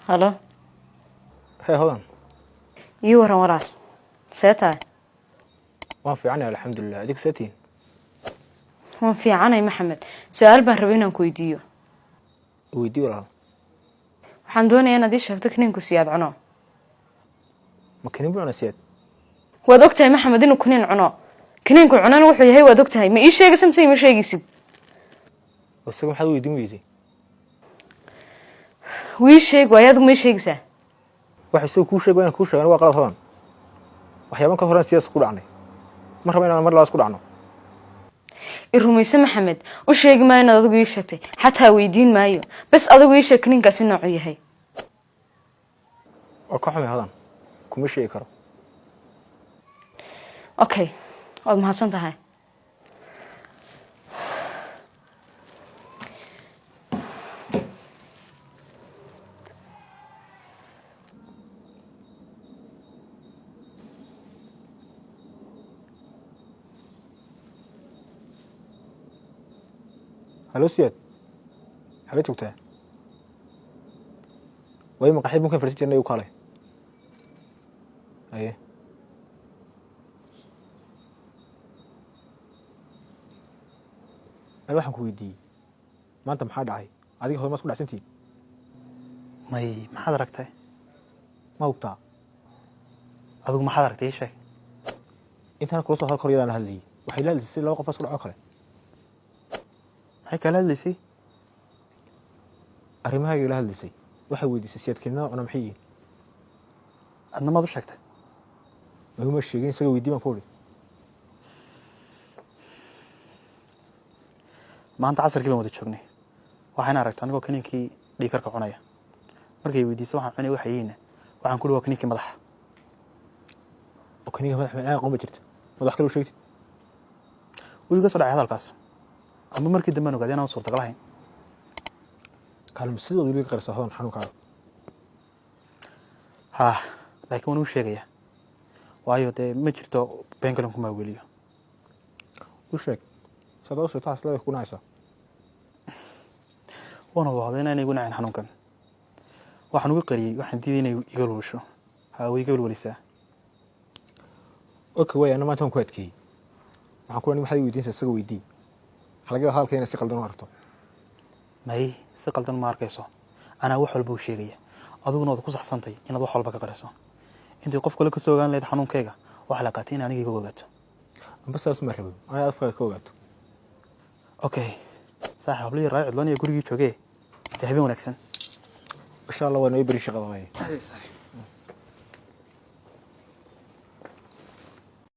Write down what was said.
هلا هي هضن يورا ورا سيتاي ما في عني الحمد لله اديك ساتين ما في عنا محمد سؤال بان ربينا كويديو ويدي ولا waxaan doonayaa inaad ii sheegto kiniinku siyaad cuno ما كان يبغى نسيت waad ogtahay maxamed inuu kiniin cuno kiniinku cunana wuxuu yahay waad ogtahay ma ii sheegaysid mise ma sheegaysid بس ما حد ويدي ويدي wii sheeg waayaad ma ii sheegaysaa waxa soo ku sheegay ku sheegay waa qalad hodan waxyaaban ka horan siyaas ku dhacnay ma rabo inaan mar laas ku dhacno irumaysa maxamed u sheegi maayo inaad adigu ii sheegtay xataa weydiin maayo bas adigu ii sheeg kiniinkaasi noocu yahay oo ka xumay hodan kuma sheegi karo okay waad mahadsan tahay هلو سياد حبيت وقتها وهي مقاحيد ممكن فرسيتي انه يوكالي ايه انا waxaan ku weydiiyey maanta maxaa dhacay adiga hooyo ma isku dhacsantii may maxaad aragtay ma hubtaa adigu maxaad aragtay sheeg intaan kula soo halkor yaraan hadlayay waxay la hadlaysay laba qof isku dhaco kale maxay kala hadlaysay arrimaha ay la hadlaysay waxay weydiisay siyaadkeena una maxay yihiin adna maad u sheegtay ma sheegin isaga weydiin baan ku oray maanta casarkii baan wada joognay waxaan aragtay anigoo kaniinkii dhiikarka cunaya markay weydiisay waxaan cunay waxa yihiin waxaan ku dhawa kaniinkii madaxa oo kaniinka madaxa aan qoon jirta madax kale u sheegtay wuu iga soo dhacay hadalkaas ama markii dambe aan ogaaday inaan suurtagal ahayn kaalmo sidoo wili qarso hodan xanuunkaaga ha laakiin waan u sheegayaa waayo dee ma jirto been kale kuma weliyo u sheeg sadoo soo taas la ku naayso wana wada inaan igu nacin xanuunkan waxaan ugu qariyay waxaan diiday inay iga luusho ha way iga walisaa okay way ana maanta ku adkay waxaan ku waxay weydiinaysaa isaga weydii xalaga halkeena si qaldan u aragto may si qaldan ma arkayso ana wax walba u sheegaya adiguna wad ku saxsantay inaad wax walba ka qariso intii qof kale ka soo ogaan leeyahay xanuunkayga wax la qaatay in aniga iga ogaato amba saas ma rabo ana afka ka ogaato okay saaxiib lii raacid looniya gurigii joogay habeen wanaagsan insha Allah waa noo bari shaqada way